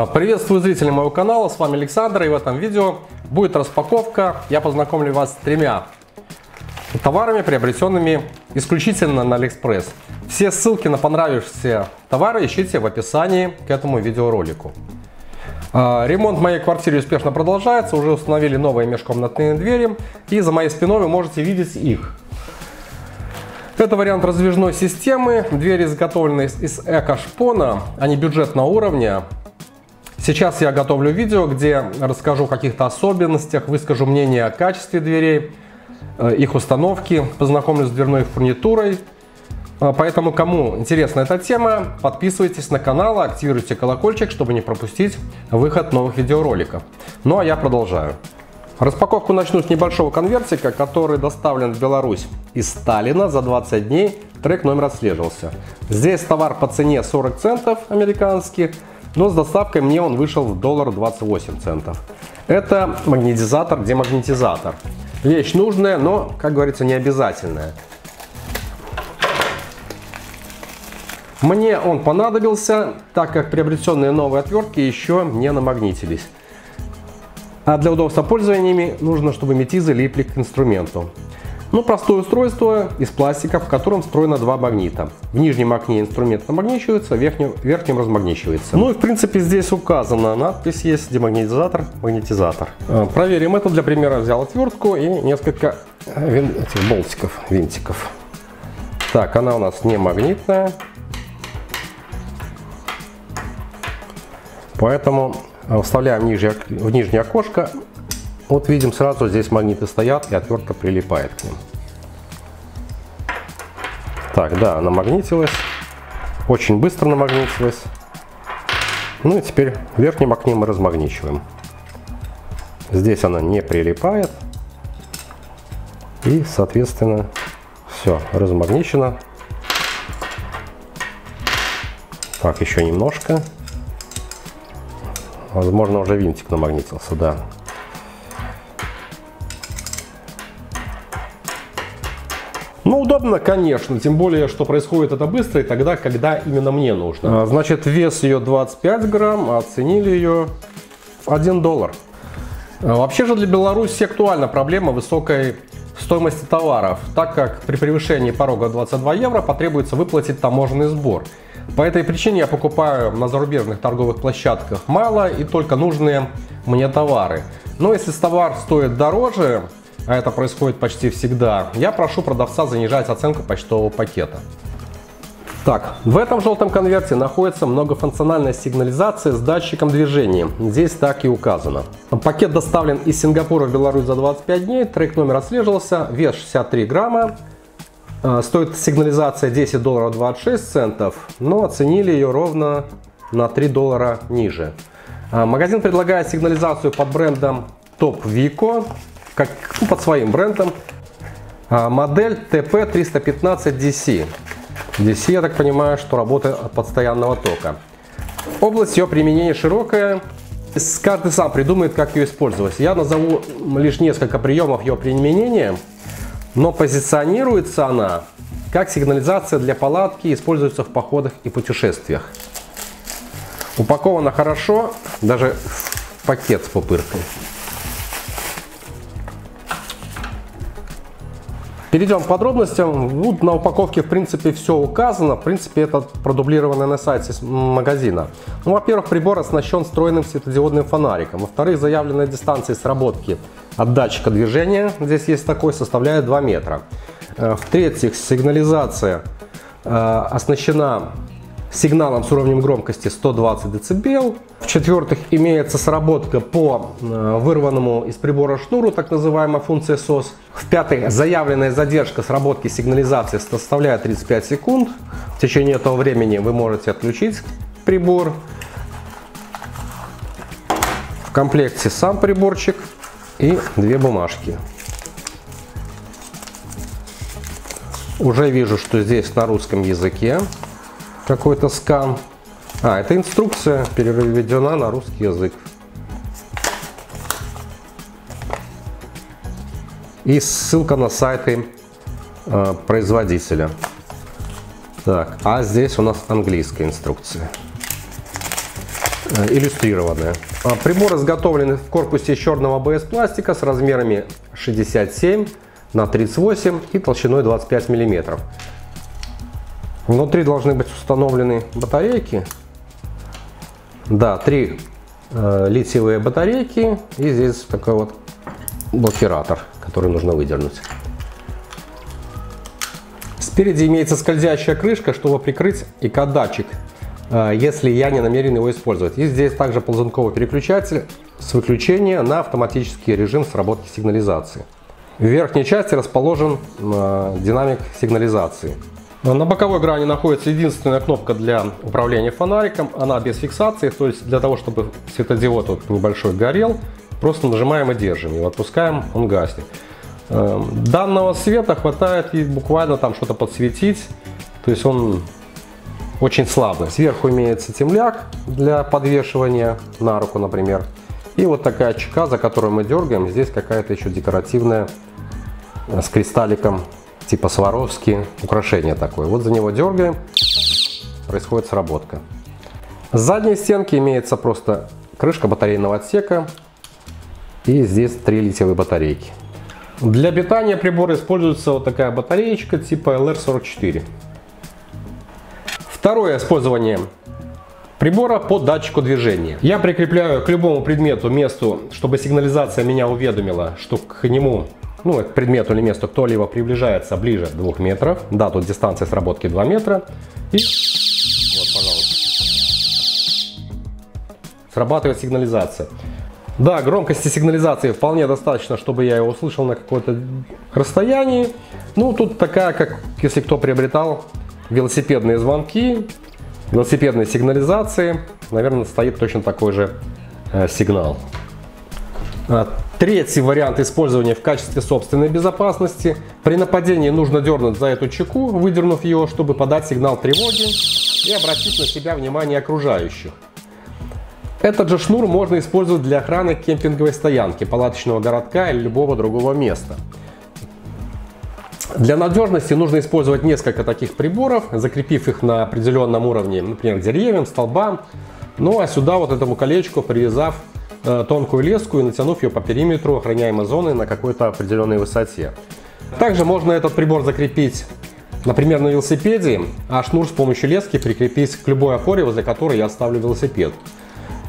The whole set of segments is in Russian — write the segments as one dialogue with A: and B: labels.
A: Приветствую зрителей моего канала, с вами Александр, и в этом видео будет распаковка. Я познакомлю вас с тремя товарами, приобретенными исключительно на AliExpress. Все ссылки на понравившиеся товары ищите в описании к этому видеоролику. Ремонт в моей квартире успешно продолжается, уже установили новые межкомнатные двери, и за моей спиной вы можете видеть их. Это вариант раздвижной системы, двери изготовлены из эко-шпона, они бюджетного уровня. Сейчас я готовлю видео, где расскажу о каких-то особенностях, выскажу мнение о качестве дверей, их установки, познакомлюсь с дверной фурнитурой. Поэтому, кому интересна эта тема, подписывайтесь на канал, активируйте колокольчик, чтобы не пропустить выход новых видеороликов. Ну а я продолжаю. Распаковку начну с небольшого конвертика, который доставлен в Беларусь из Сталина за 20 дней. Трек номер отслеживался. Здесь товар по цене 40 центов американских, но с доставкой мне он вышел в $1.28 центов. Это магнетизатор-демагнетизатор. Вещь нужная, но, как говорится, не обязательная. Мне он понадобился, так как приобретенные новые отвертки еще не намагнитились. А для удобства пользования ими нужно, чтобы метизы липли к инструменту. Ну, простое устройство из пластика, в котором встроено два магнита. В нижнем окне инструмент намагничивается, в верхнем размагничивается. Ну и в принципе здесь указана надпись есть демагнетизатор, магнетизатор. Проверим это. Для примера взял отвертку и несколько этих болтиков, винтиков. Так, она у нас не магнитная. Поэтому вставляем в нижнее окошко. Вот видим сразу, здесь магниты стоят и отвертка прилипает к ним. Так, да, намагнитилась. Очень быстро намагнитилась. Ну и теперь в верхнем окне мы размагничиваем. Здесь она не прилипает. И, соответственно, все, размагничено. Так, еще немножко. Возможно, уже винтик намагнитился, да. Ну, удобно, конечно, тем более, что происходит это быстро и тогда, когда именно мне нужно. Значит, вес ее 25 грамм, а оценили ее в $1. Вообще же для Беларуси актуальна проблема высокой стоимости товаров, так как при превышении порога 22 евро потребуется выплатить таможенный сбор. По этой причине я покупаю на зарубежных торговых площадках мало и только нужные мне товары. Но если товар стоит дороже, а это происходит почти всегда, я прошу продавца занижать оценку почтового пакета. Так, в этом желтом конверте находится многофункциональная сигнализация с датчиком движения. Здесь так и указано. Пакет доставлен из Сингапура в Беларусь за 25 дней, трек номер отслеживался, вес 63 грамма. Стоит сигнализация $10.26 центов, но оценили ее ровно на $3 ниже. Магазин предлагает сигнализацию под брендом Top Vico, под своим брендом. Модель TP315DC. DC, я так понимаю, что работает от постоянного тока. Область ее применения широкая. Каждый сам придумает, как ее использовать. Я назову лишь несколько приемов ее применения. Но позиционируется она как сигнализация для палатки, используется в походах и путешествиях. Упакована хорошо, даже в пакет с пупыркой. Перейдем к подробностям. Вот на упаковке в принципе все указано. В принципе это продублировано на сайте магазина. Ну, во-первых, прибор оснащен встроенным светодиодным фонариком. Во-вторых, заявленная дистанция сработки от датчика движения, здесь есть такой, составляет 2 метра. В-третьих, сигнализация оснащена сигналом с уровнем громкости 120 дБ. В-четвертых, имеется сработка по вырванному из прибора шнуру, так называемая функция SOS. В-пятых, заявленная задержка сработки сигнализации составляет 35 секунд. В течение этого времени вы можете отключить прибор. В комплекте сам приборчик и 2 бумажки. Уже вижу, что здесь на русском языке какой-то скан. Это инструкция переведена на русский язык. И ссылка на сайты производителя. Так, а здесь у нас английская инструкция. иллюстрированная. Прибор изготовлен в корпусе из черного АБС пластика с размерами 67 на 38 и толщиной 25 мм. Внутри должны быть установлены батарейки. Да, 3 литиевые батарейки и здесь такой вот блокиратор, который нужно выдернуть. Спереди имеется скользящая крышка, чтобы прикрыть ИК-датчик, если я не намерен его использовать. И здесь также ползунковый переключатель с выключения на автоматический режим сработки сигнализации. В верхней части расположен динамик сигнализации. На боковой грани находится единственная кнопка для управления фонариком. Она без фиксации, то есть для того, чтобы светодиод вот небольшой горел, просто нажимаем и держим, и отпускаем, он гаснет. Данного света хватает и буквально там что-то подсветить, то есть он очень слабый. Сверху имеется темляк для подвешивания на руку, например. И вот такая чека, за которую мы дергаем. Здесь какая-то еще декоративная с кристалликом, типа Сваровски, украшение такое. Вот за него дергаем, происходит сработка. С задней стенки имеется просто крышка батарейного отсека. И здесь 3 литиевые батарейки. Для питания прибора используется вот такая батареечка типа LR44. Второе использование прибора по датчику движения. Я прикрепляю к любому предмету, месту, чтобы сигнализация меня уведомила, что к нему, к предмету или месту кто-либо приближается ближе 2 метров. Да, тут дистанция сработки 2 метра. И вот, пожалуйста, срабатывает сигнализация. Да, громкости сигнализации вполне достаточно, чтобы я его услышал на какое-то расстоянии. Тут такая, как если кто приобретал велосипедные звонки, велосипедные сигнализации, наверное, стоит точно такой же сигнал. Третий вариант использования в качестве собственной безопасности. При нападении нужно дернуть за эту чеку, выдернув ее, чтобы подать сигнал тревоги и обратить на себя внимание окружающих. Этот же шнур можно использовать для охраны кемпинговой стоянки, палаточного городка или любого другого места. Для надежности нужно использовать несколько таких приборов, закрепив их на определенном уровне, например, к деревьям, столбам. А сюда вот этому колечку привязав тонкую леску и натянув ее по периметру охраняемой зоны на какой-то определенной высоте. Также можно этот прибор закрепить, например, на велосипеде, а шнур с помощью лески прикрепить к любой опоре, возле которой я оставлю велосипед.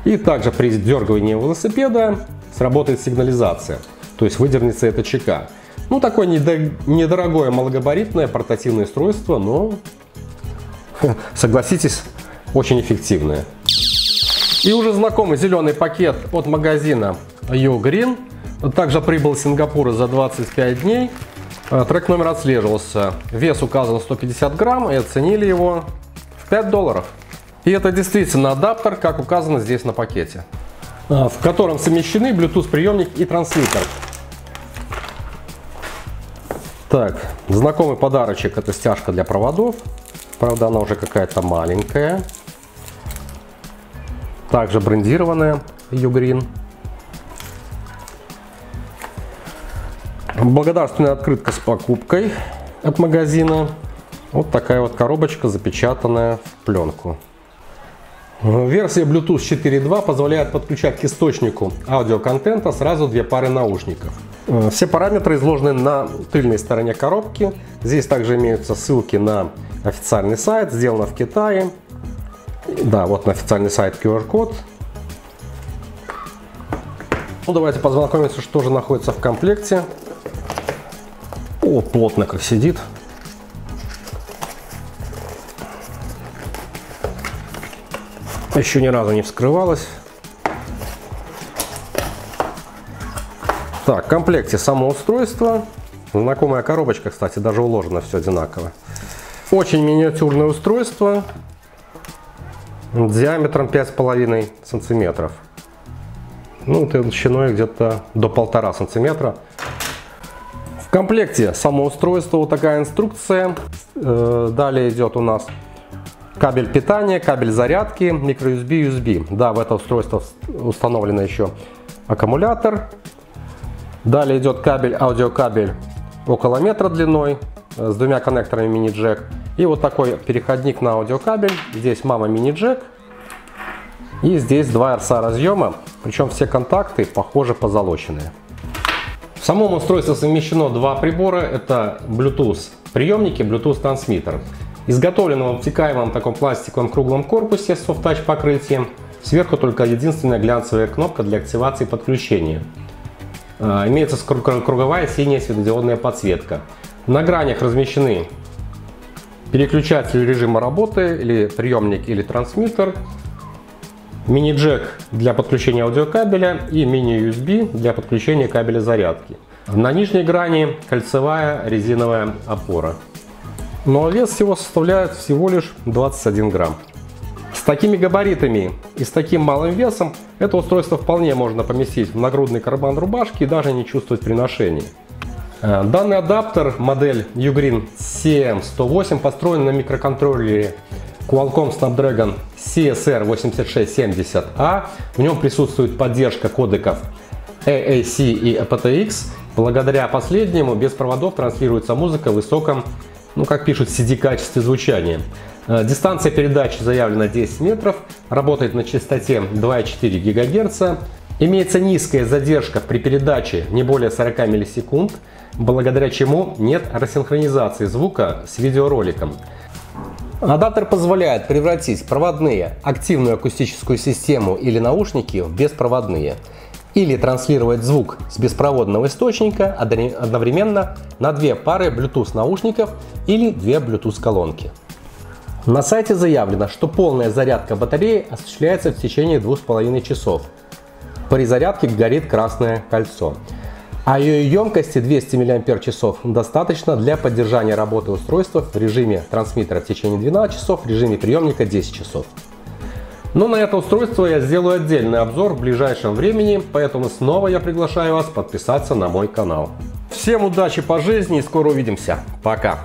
A: И также при дергании велосипеда сработает сигнализация, то есть выдернется эта чека. Такое недорогое малогабаритное портативное устройство, но, согласитесь, очень эффективное. И уже знакомый зеленый пакет от магазина Ugreen. Также прибыл из Сингапура за 25 дней. Трек номер отслеживался. Вес указан 150 грамм и оценили его в $5. И это действительно адаптер, как указано здесь на пакете, в котором совмещены Bluetooth приемник и трансмиттер. Так, знакомый подарочек — это стяжка для проводов. Правда, она уже какая-то маленькая. Также брендированная Ugreen. Благодарственная открытка с покупкой от магазина. Вот такая вот коробочка, запечатанная в пленку. Версия Bluetooth 4.2 позволяет подключать к источнику аудиоконтента сразу 2 пары наушников. Все параметры изложены на тыльной стороне коробки. Здесь также имеются ссылки на официальный сайт, сделано в Китае. Да, вот на официальный сайт QR-код. Давайте познакомимся, что же находится в комплекте. О, плотно как сидит. Еще ни разу не вскрывалось. Так, в комплекте само устройство. Знакомая коробочка, кстати, даже уложено все одинаково. Очень миниатюрное устройство. Диаметром 5,5 сантиметров. Толщиной где-то до 1,5 сантиметра. В комплекте само устройство, вот такая инструкция. Далее идет у нас кабель питания, кабель зарядки, microUSB, USB. Да, в это устройство установлен еще аккумулятор. Далее идет кабель, аудиокабель около метра длиной с 2 коннекторами мини-джек. И вот такой переходник на аудиокабель. Здесь мама мини-джек. И здесь два RSA разъема, причем все контакты, похоже, позолоченные. В самом устройстве совмещено два прибора. Это Bluetooth приемники, Bluetooth трансмиттер. Изготовлен в обтекаемом таком пластиковом круглом корпусе с soft-touch покрытием. Сверху только единственная глянцевая кнопка для активации подключения. Имеется круговая синяя светодиодная подсветка. На гранях размещены переключатель режима работы, или приемник, или трансмиттер, мини-джек для подключения аудиокабеля и мини-USB для подключения кабеля зарядки. На нижней грани кольцевая резиновая опора. Но вес его составляет всего лишь 21 грамм. С такими габаритами и с таким малым весом это устройство вполне можно поместить в нагрудный карман рубашки и даже не чувствовать при ношении. Данный адаптер, модель Ugreen CM108, построен на микроконтроллере Qualcomm Snapdragon CSR8670A. В нем присутствует поддержка кодеков AAC и aptX. Благодаря последнему без проводов транслируется музыка в высоком, как пишут, CD-качестве звучания. Дистанция передачи заявлена 10 метров, работает на частоте 2,4 ГГц. Имеется низкая задержка при передаче не более 40 миллисекунд, благодаря чему нет рассинхронизации звука с видеороликом. Адаптер позволяет превратить проводные активную акустическую систему или наушники в беспроводные, или транслировать звук с беспроводного источника одновременно на две пары Bluetooth наушников или две Bluetooth колонки. На сайте заявлено, что полная зарядка батареи осуществляется в течение 2,5 часов. При зарядке горит красное кольцо. А ее емкости 200 мАч достаточно для поддержания работы устройства в режиме трансмиттера в течение 12 часов, в режиме приемника 10 часов. Но на это устройство я сделаю отдельный обзор в ближайшем времени, поэтому снова я приглашаю вас подписаться на мой канал. Всем удачи по жизни и скоро увидимся. Пока!